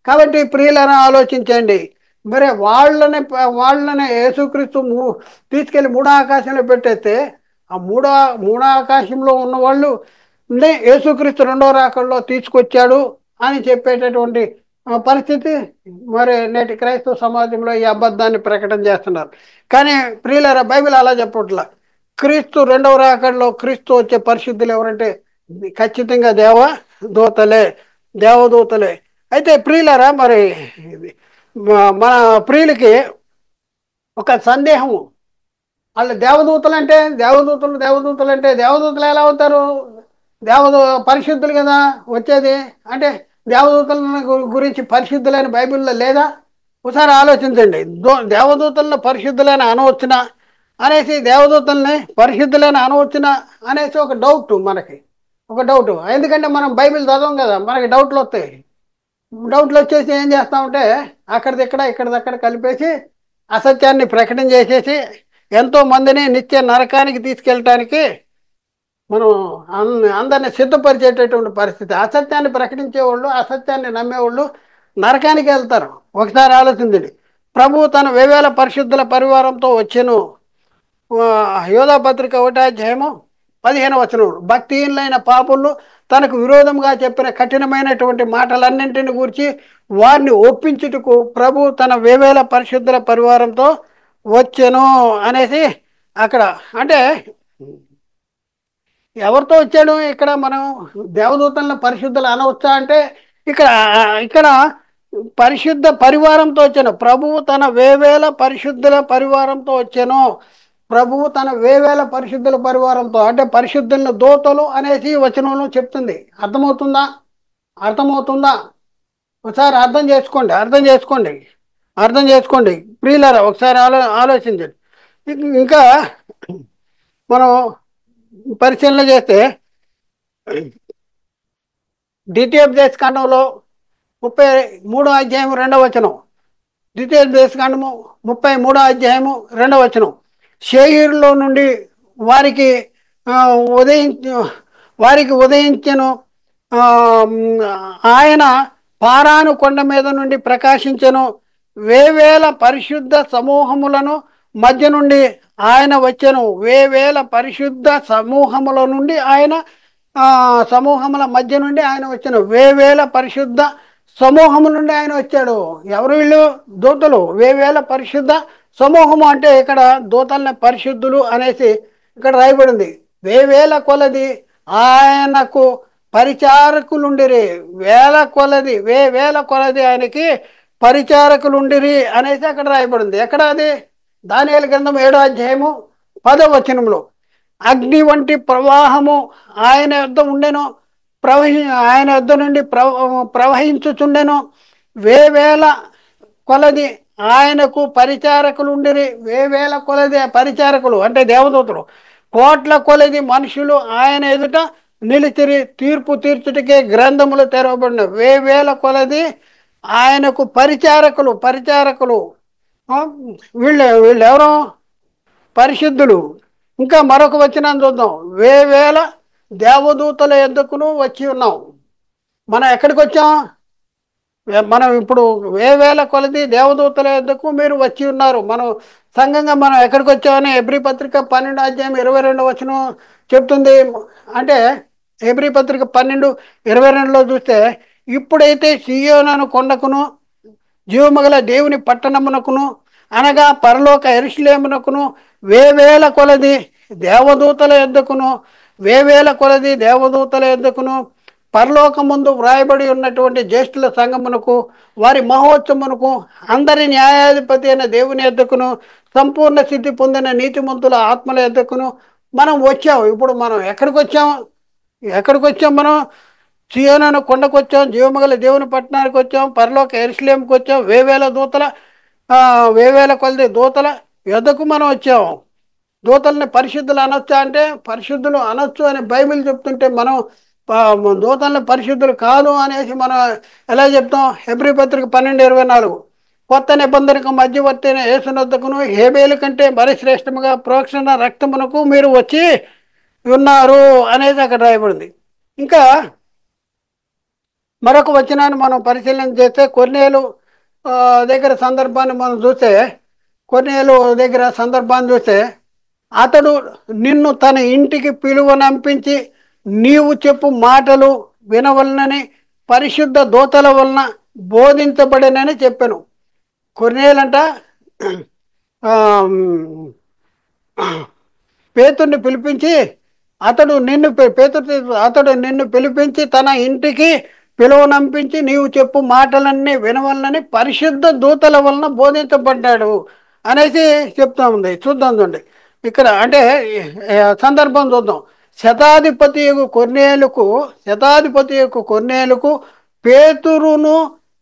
కాబట్టి ప్రియులను ఆలోచించండి, మరి వాళ్ళని యేసుక్రీస్తు తీసుకెళ్ళి 3 ఆకాశంలో పెట్టేస్తే ఆ మూడో ఆకాశంలో ఉన్న వాళ్ళు యేసుక్రీస్తు రెండో రాకడలో తీసుకొచ్చాడు అని చెప్పేటటువంటి పరిస్థితి మరి నేటి క్రైస్తవ సమాజంలో ఈ అబద్ధాన్ని ప్రకటన చేస్తున్నారు. కానీ ప్రియులారా, బైబిల్ అలా చెప్పట్లా. క్రీస్తు రెండవ రాకడలో క్రీస్తు వచ్చే పరిశుద్ధులు ఎవరంటే ఖచ్చితంగా దేవదూతలే. అయితే ప్రియులారా, మరి మన ప్రియులకి ఒక సందేహము, వాళ్ళు దేవదూతలు అంటే దేవదూతలు ఎలా అవుతారు? పరిశుద్ధులు కదా వచ్చేది అంటే, దేవదూతల గురించి పరిశుద్ధులైన బైబిల్లో లేదా? ఒకసారి ఆలోచించండి. దేవదూతలను పరిశుద్ధులైన అనవచ్చునా అనేసి, దేవదూతల్ని పరిశుద్ధులైన అనవచ్చునా అనేసి ఒక డౌట్ మనకి. ఒక డౌట్. ఎందుకంటే మనం బైబిల్ చదవం కదా, మనకి డౌట్లు వస్తాయి. డౌట్లు వచ్చేసి ఏం చేస్తామంటే అక్కడిది ఇక్కడ ఇక్కడిది అక్కడ కలిపేసి అసత్యాన్ని ప్రకటన చేసేసి ఎంతో మందిని నిత్య నరకానికి తీసుకెళ్ళటానికి మనం అందరిని సిద్ధపరిచేటటువంటి పరిస్థితి. అసత్యాన్ని ప్రకటించేవాళ్ళు, అసత్యాన్ని నమ్మేవాళ్ళు నరకానికి వెళ్తారు. ఒకసారి ఆలోచించండి. ప్రభు తన వేవేల పరిశుద్ధుల పరివారంతో వచ్చెను. యోధా పత్రిక 1 అధ్యాయము 15 వచనం. భక్తిహీనులైన పాపులు తనకు విరోధంగా చెప్పిన కఠినమైనటువంటి మాటలన్నింటిని గురించి వారిని ఒప్పించుటకు ప్రభు తన వేవేల పరిశుద్ధుల పరివారంతో వచ్చెను అనేసి అక్కడ. అంటే ఎవరితో వచ్చాడు? ఇక్కడ మనం దేవదూతలను పరిశుద్ధులు అనవచ్చా అంటే ఇక్కడ ఇక్కడ పరిశుద్ధ పరివారంతో వచ్చాను. ప్రభువు తన వేవేల పరిశుద్ధుల పరివారంతో వచ్చాను. ప్రభువు తన వేవేల పరిశుద్ధుల పరివారంతో అంటే పరిశుద్ధుల దూతలు అనేసి వచనంలో చెప్తుంది. అర్థమవుతుందా? అర్థమవుతుందా? ఒకసారి అర్థం చేసుకోండి, అర్థం చేసుకోండి, అర్థం చేసుకోండి ప్రియులారా. ఒకసారి ఆలోచించండి. ఇంకా మనం పరిశీలన చేస్తే ద్వితీయోపదేశకాండంలో 33 అధ్యాయం 2 వచనం. ద్వితీయోపదేశకాండము 33 అధ్యాయము 2 వచనం. షేయీరులో నుండి వారికి ఉదయించెను. ఆయన పారాను కొండ మీద నుండి ప్రకాశించెను. వేవేల పరిశుద్ధ సమూహములను మధ్య నుండి ఆయన వచ్చెను. వేవేల పరిశుద్ధ సమూహముల నుండి ఆయన సమూహముల మధ్య నుండి ఆయన వచ్చాను. వేవేల పరిశుద్ధ సమూహము నుండి ఆయన వచ్చాడు. ఎవరు వీళ్ళు? దూతలు. వేవేల పరిశుద్ధ సమూహము అంటే ఇక్కడ దూతల్ని పరిశుద్ధులు అనేసి ఇక్కడ రాయబడింది. వేవేల కొలది ఆయనకు పరిచారకులుండిరి. వేవేల కొలది ఆయనకి పరిచారకులుండిరి అనేసి అక్కడ రాయబడింది. ఎక్కడ అది? దానియేలు గ్రంథం 7 అధ్యాయము 10 వచనంలో. అగ్ని వంటి ప్రవాహము ఆయన యొద్ద ఉండెను. ఆయన యొద్ద నుండి ప్రవహించుచుండెను. వేవేల కొలది ఆయనకు పరిచారకులు ఉండిరి. వేవేల కొలది పరిచారకులు అంటే దేవదూతలు. కోట్ల కొలది మనుషులు ఆయన ఎదుట నిలిచిరి. తీర్పు తీర్చుటకే గ్రంథములు తెరవబడిన. వేవేల కొలది ఆయనకు పరిచారకులు. వీళ్ళు ఎవరు? పరిశుద్ధులు. ఇంకా మరొక వచనాన్ని చూద్దాం. వేవేల దేవదూతల యొద్దకును వచ్చి ఉన్నాం. మనం ఎక్కడికి వచ్చాం? మనం ఇప్పుడు వేవేల కొలది దేవదూతల యొద్దకు మీరు వచ్చి ఉన్నారు. మనం సంఘంగా మనం ఎక్కడికి వచ్చామని హెబ్రీ పత్రిక 12 అధ్యాయం 22 వచనం చెప్తుంది. అంటే హెబ్రీ పత్రిక 12:22లో చూస్తే, ఇప్పుడైతే సీయోను కొండకును జీవమగల దేవుని పట్టణమునకును అనగా పరలోక యెరూషలేమునకును వేవేల కొలది దేవదూతల యొద్దకును పరలోకముందు వ్రాయబడి ఉన్నటువంటి జ్యేష్ఠుల సంఘమునకు వారి మహోత్సవమునకు అందరి న్యాయాధిపతి అయిన దేవుని యొద్దకును సంపూర్ణ సిద్ధి పొందిన నీతిమంతుల ఆత్మల యొద్దకును మనం వచ్చాం. ఇప్పుడు మనం ఎక్కడికి వచ్చాం? మనం సీయోను కొండకు వచ్చాం, జీవమగల దేవుని పట్టణానికి వచ్చాం, పరలోక యెరూషలేముకి వచ్చాం. వేవేల కొలది దూతల యొద్దకు మనం వచ్చాం. దూతల్ని పరిశుద్ధులు అనొచ్చా అంటే పరిశుద్ధులు అనొచ్చు అని బైబిల్ చెప్తుంటే మనం దూతల్ని పరిశుద్ధులు కాదు అనేసి మనం ఎలా చెప్తాం? హెబ్రీ పత్రిక 12:24 కొత్త నిబంధనకు మధ్యవర్తి అయిన యేసునొద్దకును హేబేలు కంటే మరి శ్రేష్టముగా ప్రోక్షణ రక్తమునకు మీరు వచ్చి ఉన్నారు అనేది అక్కడ రాయబడింది. ఇంకా మరొక వచనాన్ని మనం పరిశీలన చేస్తే కొర్నేలు దగ్గర సందర్భాన్ని మనం చూస్తే, అతడు నిన్ను తన ఇంటికి పిలువనంపించి నీవు చెప్పు మాటలు వినవలనని పరిశుద్ధ దూతల వలన బోధించబడినని చెప్పాను. కొర్నేలంట పేతుర్ని పిలిపించి అతడు నిన్ను పిలిపించి తన ఇంటికి పిలువనంపించి నీవు చెప్పు మాటలన్నీ వినవలనని పరిశుద్ధ దూతల వలన బోధించబడ్డాడు అనేసి చెప్తా ఉంది. చూడండి ఇక్కడ. అంటే సందర్భం చూద్దాం. శతాధిపతి కొర్నేలుకు పేతురును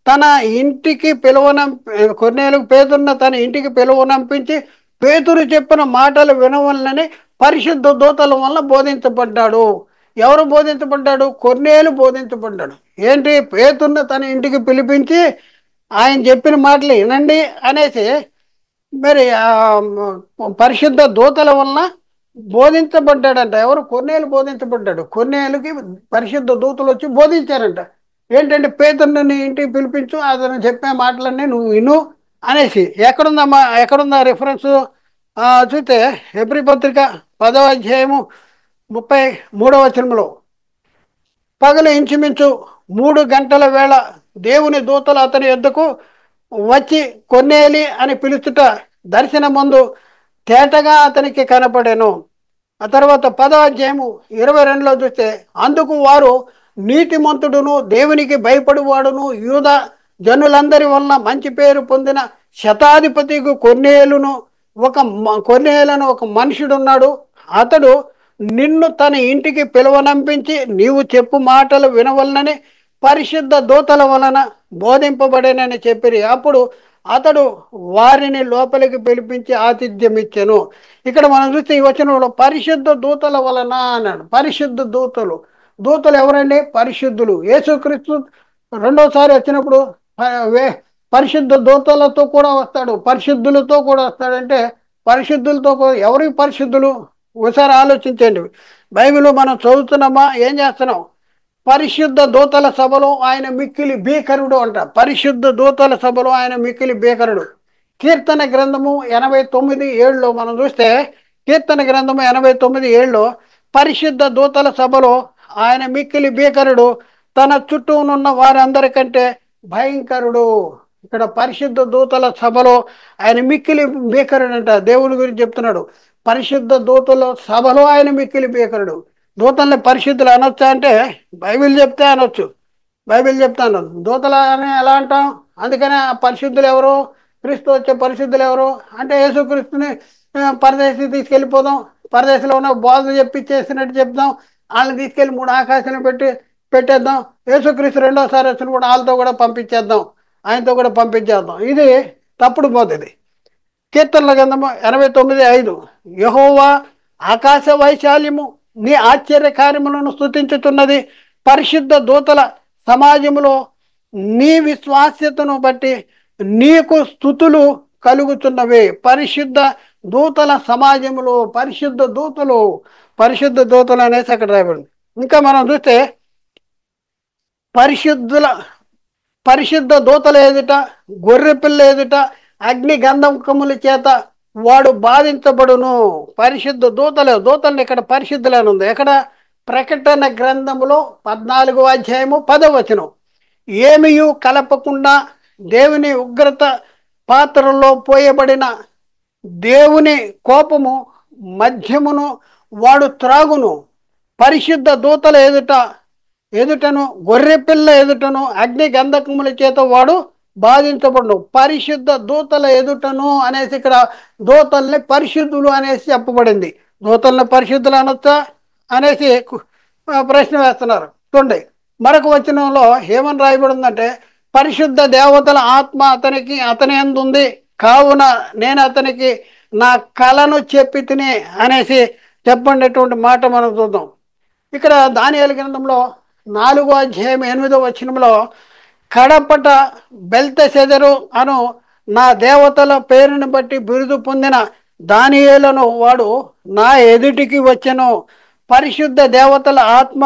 తన ఇంటికి పేతురును తన ఇంటికి పిలువనంపించి పేతురు చెప్పిన మాటలు వినవలనని పరిశుద్ధ దూతల వల్ల బోధించబడ్డాడు. ఎవరు బోధించబడ్డాడు? కొర్నేలు బోధించబడ్డాడు. ఏంటి? పేతురును తన ఇంటికి పిలిపించి ఆయన చెప్పిన మాటలు వినండి అనేసి మరి పరిశుద్ధ దూతల వలన బోధించబడ్డాడంట. ఎవరు? కొర్నేలు బోధించబడ్డాడు. కొర్నేలుకి పరిశుద్ధ దూతలు వచ్చి బోధించారంట. ఏంటంటే పేతురుని నీ ఇంటికి పిలిపించు, అతను చెప్పే మాటలన్నీ నువ్వు విను అనేసి. ఎక్కడుందమ్మా, ఎక్కడుందా రిఫరెన్స్? చూస్తే హెబ్రీ పత్రిక 10వ అధ్యాయము 33వ వచనంలో, పగలు ఇంచుమించు 3 గంటల వేళ దేవుని దూతలు అతని యొద్దకు వచ్చి కొన్నేలి అని పిలుచుట దర్శనమందు తేటగా అతనికి కనపడెను. ఆ తర్వాత 10వ అధ్యాయము 22లో చూస్తే, అందుకు వారు నీతిమంతుడును దేవునికి భయపడువాడును యూద జనులందరి వలన మంచి పేరు పొందిన శతాధిపతికి కొన్నేలను ఒక మనుషుడున్నాడు. అతడు నిన్ను తన ఇంటికి పిలువనంపించి నీవు చెప్పు మాటలు వినవలనని పరిశుద్ధ దూతల వలన బోధింపబడేనని చెప్పిరి. అప్పుడు అతడు వారిని లోపలికి పిలిపించి ఆతిథ్యం ఇచ్చెను. ఇక్కడ మనం చూస్తే ఈ వచనంలో పరిశుద్ధ దూతల వలన అన్నాడు. పరిశుద్ధ దూతలు, దూతలు ఎవరండి? పరిశుద్ధులు. యేసుక్రీస్తు రెండోసారి వచ్చినప్పుడు పరిశుద్ధ దూతలతో కూడా వస్తాడు, పరిశుద్ధులతో కూడా వస్తాడంటే పరిశుద్ధులతో ఎవరి పరిశుద్ధులు? ఒకసారి ఆలోచించండి. బైబిల్ మనం చదువుతున్నామా, ఏం చేస్తున్నాం? పరిశుద్ధ దూతల సభలో ఆయన మిక్కిలి భీకరుడు అంట. పరిశుద్ధ దూతల సభలో ఆయన మిక్కిలి భీకరుడు. కీర్తన గ్రంథము 89:7లో మనం చూస్తే, కీర్తన గ్రంథము 89:7లో పరిశుద్ధ దూతల సభలో ఆయన మిక్కిలి భీకరుడు, తన చుట్టూ ఉన్న వారందరికంటే భయంకరుడు. ఇక్కడ పరిశుద్ధ దూతల సభలో ఆయన మిక్కిలి భీకరుడు అంట. దేవుని గురించి చెప్తున్నాడు. పరిశుద్ధ దూతల సభలో ఆయన మిక్కిలి భీకరుడు. దూతల్ని పరిశుద్ధులు అనొచ్చా అంటే బైబిల్ చెప్తే అనొచ్చు. బైబిల్ చెప్తాను. దూతలు అని ఎలా అంటాం? అందుకనే ఆ పరిశుద్ధులు ఎవరు? క్రీస్తు వచ్చే పరిశుద్ధులు ఎవరు అంటే యేసుక్రీస్తుని పరదేశి తీసుకెళ్ళిపోదాం, పరదేశంలో ఉన్న బోధలు చేసినట్టు చెప్దాం, వాళ్ళని తీసుకెళ్ళి 3 ఆకాశాలను పెట్టేద్దాం, యేసుక్రీస్తు రెండోసారి వచ్చిన కూడా వాళ్ళతో కూడా పంపించేద్దాం, ఆయనతో కూడా పంపించేద్దాం. ఇది తప్పుడు బోధ. ఇది కీర్తనల గ్రంథము 89:5, యెహోవా ఆకాశ వైశాల్యము నీ ఆశ్చర్య కార్యములను స్తుతించుతున్నది, పరిశుద్ధ దూతల సమాజములో నీ విశ్వాస్యతను బట్టి నీకు స్తుతులు కలుగుతున్నవి. పరిశుద్ధ దూతల సమాజములో పరిశుద్ధ దూతలు అనేసి అక్కడ రాయబడింది. ఇంకా మనం చూస్తే పరిశుద్ధ దూతల ఎదుట, గొర్రెపిల్ల ఎదుట అగ్ని గంధకముల చేత వాడు బాధించబడును. పరిశుద్ధ దూతల్ని ఇక్కడ పరిశుద్ధులని ఉంది. ఎక్కడ? ప్రకటన గ్రంథములో 14వ అధ్యాయము 10వ వచనం. ఏమియు కలపకుండా దేవుని ఉగ్రత పాత్రలో పోయబడిన దేవుని కోపము మధ్యమును వాడు త్రాగును. పరిశుద్ధ దూతల ఎదుటను గొర్రెపిల్ల ఎదుటను అగ్ని గంధకముల చేత వాడు బాధించబడును. పరిశుద్ధ దూతల ఎదుటను అనేసి ఇక్కడ దూతల్ని పరిశుద్ధులు అనేసి చెప్పబడింది. దూతల్ని పరిశుద్ధులు అనొచ్చా అనేసి ప్రశ్న వేస్తున్నారు. చూడండి, మరొక వచనంలో ఏమని రాయబడిందంటే, పరిశుద్ధ దేవతల ఆత్మ అతని యందు ఉంది, కావున నేను అతనికి నా కలను చెప్పి తిని అనేసి చెప్పండిటువంటి మాట మనం చూద్దాం. ఇక్కడ దానియేలు గ్రంథంలో 4వ అధ్యాయం 8వ వచనంలో, కడపట బెల్తెషెదరు అను నా దేవతల పేరుని బట్టి బిరుదు పొందిన దానియేలును వాడు నా ఎదుటికి వచ్చెను. పరిశుద్ధ దేవతల ఆత్మ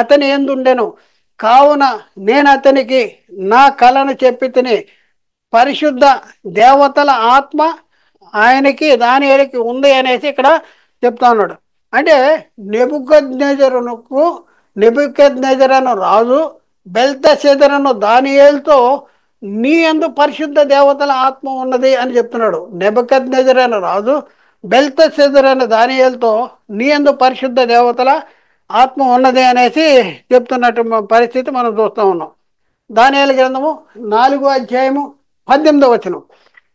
అతని యందుండెను, కావున నేను అతనికి నా కలను చెప్పి తిని. పరిశుద్ధ దేవతల ఆత్మ దానియేలుకి ఉంది అనేసి ఇక్కడ చెప్తా ఉన్నాడు. అంటే నెబుకద్నెజరు రాజు బెల్తెషెదరు దానియేలుతో నీ యందు పరిశుద్ధ దేవతల ఆత్మ ఉన్నది అని చెప్తున్నాడు. నెబుకద్నెజరు రాజు బెల్తెషెదరు దానియేలుతో నీ యందు పరిశుద్ధ దేవతల ఆత్మ ఉన్నది అనేసి చెప్తున్నట్టు పరిస్థితి మనం చూస్తూ ఉన్నాం. దానియేలు గ్రంథము 4వ అధ్యాయము 18వ వచనం.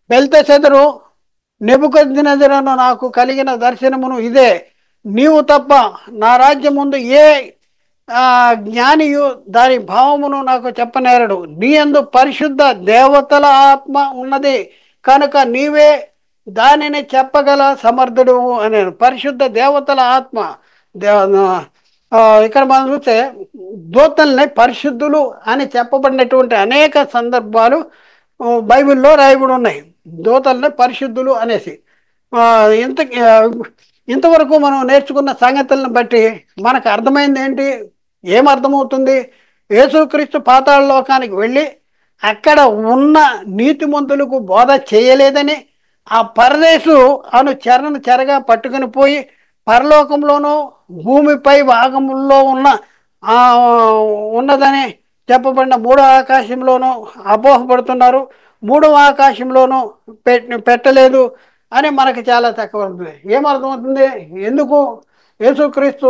బెల్తెషెదరు, నెబుకద్నెజరు నాకు కలిగిన దర్శనమును ఇదే, నీవు తప్ప నా రాజ్యం ముందు ఏ జ్ఞానియు దాని భావమును నాకు చెప్పనేరడు. నీ యందు పరిశుద్ధ దేవతల ఆత్మ ఉన్నది కనుక నీవే దానిని చెప్పగల సమర్థుడు అని. పరిశుద్ధ దేవతల ఆత్మ ఇక్కడ మనం చూస్తే దూతల్ని పరిశుద్ధులు అని చెప్పబడినటువంటి అనేక సందర్భాలు బైబిల్లో రాయబడి ఉన్నాయి. దూతల్ని పరిశుద్ధులు అనేసి ఆ, ఇంత ఆ, ఇంతవరకు మనం నేర్చుకున్న సంగతులను బట్టి మనకు అర్థమైంది ఏంటి? ఏం అర్థమవుతుంది? యేసుక్రీస్తు పాతాళ లోకానికి వెళ్ళి అక్కడ ఉన్న నీతిమంతులకు బోధ చేయలేదని ఆ పరదేశు అను చెరను చెరగా పట్టుకుని పోయి పరలోకంలోనూ భూమిపై భాగముల్లో ఉన్న ఆ ఉన్నదని చెప్పబడిన మూడో ఆకాశంలోనూ అపోహపడుతున్నారు. మూడవ ఆకాశంలోనూ పెట్టలేదు అని మనకి చాలా తక్కువ ఉంటుంది. ఏమర్థమవుతుంది? ఎందుకు యేసుక్రీస్తు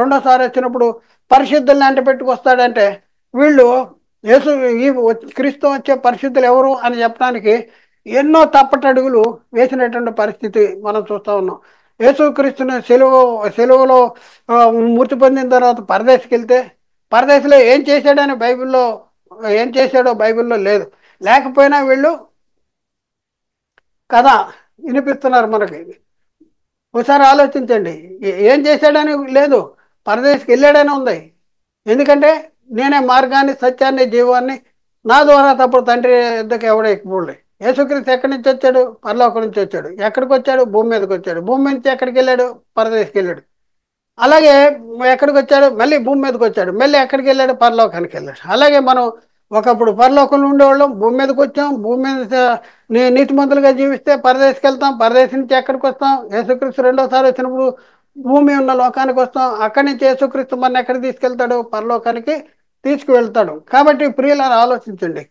రెండోసారి వచ్చినప్పుడు పరిశుద్ధుల్ని అంట పెట్టుకొస్తాడంటే వీళ్ళు యేసు ఈ క్రీస్తు వచ్చే పరిశుద్ధులు ఎవరు అని చెప్పడానికి ఎన్నో తప్పటడుగులు వేసినటువంటి పరిస్థితి మనం చూస్తూ ఉన్నాం. యేసుక్రీస్తుని సెలువులో మృతి పొందిన తర్వాత పరదేశకి వెళ్తే పరదేశంలో ఏం చేశాడని బైబిల్లో ఏం చేశాడో బైబిల్లో లేదు. లేకపోయినా వీళ్ళు కథ వినిపిస్తున్నారు మనకి. ఒకసారి ఆలోచించండి. ఏం చేశాడని లేదు, పరదేశకి వెళ్ళాడని ఉంది. ఎందుకంటే నేనే మార్గాన్ని సత్యాన్ని జీవాన్ని, నా ద్వారా తప్పుడు తండ్రి యుద్ధకు ఎవడో ఎక్కిపోలే. యేసుక్రీస్తు ఎక్కడి నుంచి వచ్చాడు? పరలోకం నుంచి వచ్చాడు. ఎక్కడికి వచ్చాడు? భూమి మీదకి వచ్చాడు. భూమి నుంచి ఎక్కడికి వెళ్ళాడు? పరదేశకి వెళ్ళాడు. అలాగే ఎక్కడికి వచ్చాడు? మళ్ళీ భూమి మీదకి వచ్చాడు. మళ్ళీ ఎక్కడికి వెళ్ళాడు? పరలోకానికి వెళ్ళాడు. అలాగే మనం ఒకప్పుడు పరలోకంలో ఉండేవాళ్ళం, భూమి మీదకి వచ్చాం. భూమి మీద నీతిమంతులుగా జీవిస్తే పరదేశకి వెళ్తాం. పరదేశం నుంచి ఎక్కడికి వస్తాం? యేసుక్రీస్తు రెండోసారి వచ్చినప్పుడు భూమి ఉన్న లోకానికి వస్తాం. అక్కడి నుంచి యేసుక్రీస్తు మన ఎక్కడికి తీసుకెళ్తాడు? పరలోకానికి తీసుకువెళ్తాడు. కాబట్టి ప్రియులారా ఆలోచించండి.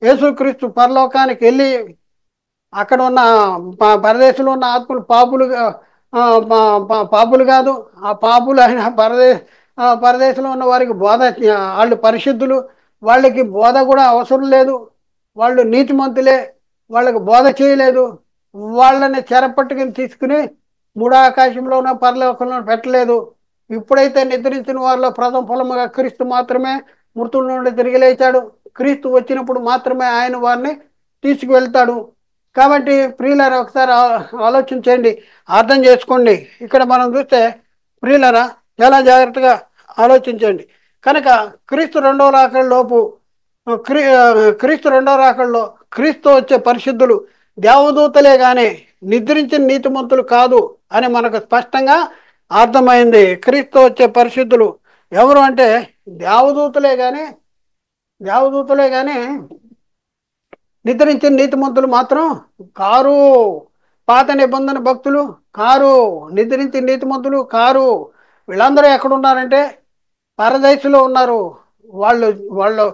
యేసుక్రీస్తు పరలోకానికి వెళ్ళి అక్కడ ఉన్న పరదేశంలో ఉన్న ఆత్మలు పాపులు కాదు. ఆ పాపులు అయిన పరదేశంలో ఉన్న వారికి బోధ, వాళ్ళు పరిశుద్ధులు, వాళ్ళకి బోధ కూడా అవసరం లేదు. వాళ్ళు నీతిమంతులే, వాళ్ళకి బోధ చేయలేదు. వాళ్ళని చెరపట్టుకుని తీసుకుని మూడాకాశంలోనూ పరలోకంలో పెట్టలేదు. ఇప్పుడైతే నిద్రించిన వారిలో ప్రథమ ఫలముగా క్రీస్తు మాత్రమే మృతుల నుండి తిరిగి లేచాడు. క్రీస్తు వచ్చినప్పుడు మాత్రమే ఆయన వారిని తీసుకువెళ్తాడు. కాబట్టి ప్రియులారా ఒకసారి ఆలోచించండి, అర్థం చేసుకోండి. ఇక్కడ మనం చూస్తే ప్రియులారా చాలా జాగ్రత్తగా ఆలోచించండి. కనుక క్రీస్తు రెండవ రాకడలోపు క్రీస్తు రెండవ రాకడలో క్రీస్తు వచ్చే పరిశుద్ధులు దేవదూతలే కానీ నిద్రించిన నీతిమంతులు కాదు అని మనకు స్పష్టంగా అర్థమైంది. క్రీస్తు వచ్చే పరిశుద్ధులు ఎవరు అంటే దేవదూతలే కానీ నిద్రించిన నీతిమంతులు మాత్రం కారు. పాత నిబంధన భక్తులు కారు, నిద్రించిన నీతిమంతులు కారు. వీళ్ళందరూ ఎక్కడున్నారంటే పరదేశంలో ఉన్నారు. వాళ్ళు వాళ్ళు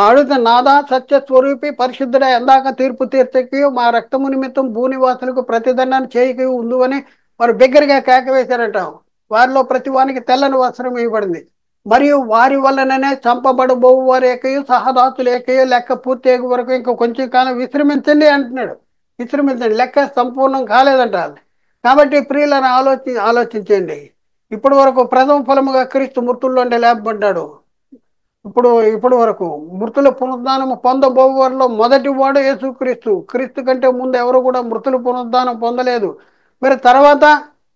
అడుగుతున్న నాదా సత్య స్వరూపి పరిశుద్ధుడ ఎందాక తీర్పు తీర్చకి మా రక్తము నిమిత్తం భూనివాసులకు ప్రతిదండాన్ని చేయకి ఉండు అని వారు బిగ్గరగా కేక వేశారట. వారిలో ప్రతి వానికి తెల్లని వస్త్రం ఇవ్వబడింది. మరియు వారి వల్లనే చంపబడబోవు వారి ఏకయు సహదాతులు ఏకయు లెక్క పూర్తి అయ్యే వరకు ఇంకా కొంచెం కాలం విశ్రమించండి అంటున్నాడు. విశ్రమించండి, లెక్క సంపూర్ణం కాలేదంట. కాబట్టి ప్రియులను ఆలోచించండి. ఇప్పటి వరకు ప్రథమ ఫలముగా క్రీస్తు మృతుల్లోండి లేపబడ్డాడు. ఇప్పుడు వరకు మృతుల పునరుద్ధానం పొందబోవారిలో మొదటి వాడు యేసుక్రీస్తు. క్రీస్తు కంటే ముందు ఎవరు కూడా మృతుల పునరుద్ధానం పొందలేదు. మరి తర్వాత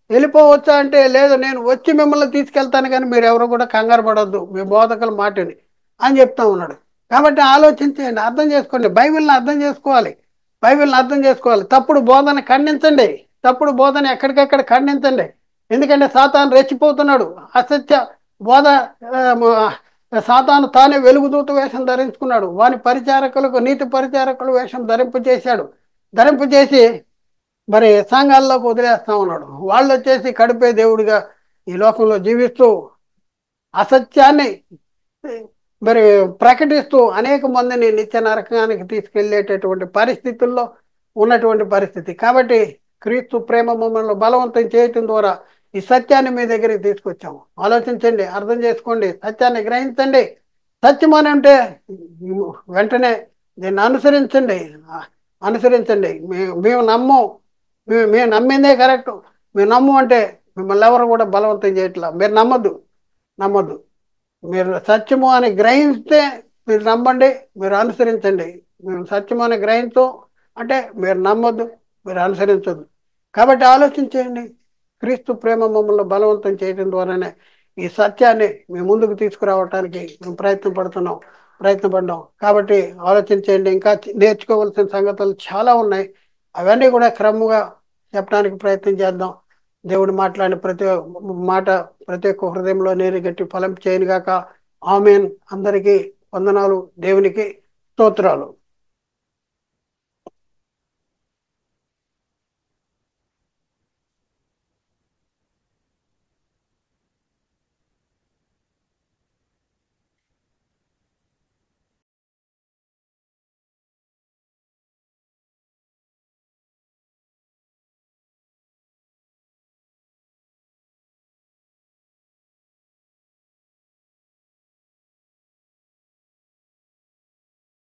వెళ్ళిపోవచ్చా అంటే లేదు, నేను వచ్చి మిమ్మల్ని తీసుకెళ్తాను కానీ మీరు ఎవరు కూడా కంగారు పడొద్దు మీ బోధకుల మాటని అని చెప్తా ఉన్నాడు. కాబట్టి ఆలోచించండి, అర్థం చేసుకోండి. బైబిల్ని అర్థం చేసుకోవాలి. తప్పుడు బోధన ఖండించండి. తప్పుడు బోధన ఎక్కడికక్కడ ఖండించండి. ఎందుకంటే సాతాను రెచ్చిపోతున్నాడు. అసత్య బోధ సాతాను తానే వెలుగుదూత వేషం ధరించుకున్నాడు. వాని పరిచారకులకు నీతి పరిచారకుల వేషం ధరింపజేసి మరి సంఘాల్లోకి వదిలేస్తా ఉన్నాడు. వాళ్ళు వచ్చేసి కడిపే దేవుడిగా ఈ లోకంలో జీవిస్తూ అసత్యాన్ని మరి ప్రకటిస్తూ అనేక మందిని నిత్య నరకానికి తీసుకెళ్లేటటువంటి పరిస్థితుల్లో ఉన్నటువంటి పరిస్థితి. కాబట్టి క్రీస్తు ప్రేమ మమ్మల్ని బలవంతం చేయటం ద్వారా ఈ సత్యాన్ని మీ దగ్గరికి తీసుకొచ్చాము. ఆలోచించండి, అర్థం చేసుకోండి, సత్యాన్ని గ్రహించండి. సత్యం అని అంటే వెంటనే దీన్ని అనుసరించండి. మేము నమ్మిందే కరెక్ట్. మేము నమ్ము అంటే మిమ్మల్ని ఎవరు కూడా బలవంతం చేయట్లా. మీరు నమ్మద్దు. మీరు సత్యము అని గ్రహిస్తే మీరు నమ్మండి, మీరు అనుసరించండి. మేము సత్యము అని గ్రహించు అంటే మీరు నమ్మద్దు, మీరు అనుసరించద్దు. కాబట్టి ఆలోచించండి. క్రీస్తు ప్రేమ మమ్మల్ని బలవంతం చేయడం ద్వారానే ఈ సత్యాన్ని మేము ముందుకు తీసుకురావటానికి మేము ప్రయత్నపడ్డాం. కాబట్టి ఆలోచించండి. ఇంకా నేర్చుకోవాల్సిన సంగతులు చాలా ఉన్నాయి. అవన్నీ కూడా క్రమంగా చెప్పడానికి ప్రయత్నం చేద్దాం. దేవుడు మాట్లాడిన ప్రతి మాట ప్రతి ఒక్క హృదయంలో నీరు గట్టి ఫలం చేయనుగాక. ఆమెన్. అందరికీ వందనాలు. దేవునికి స్తోత్రాలు.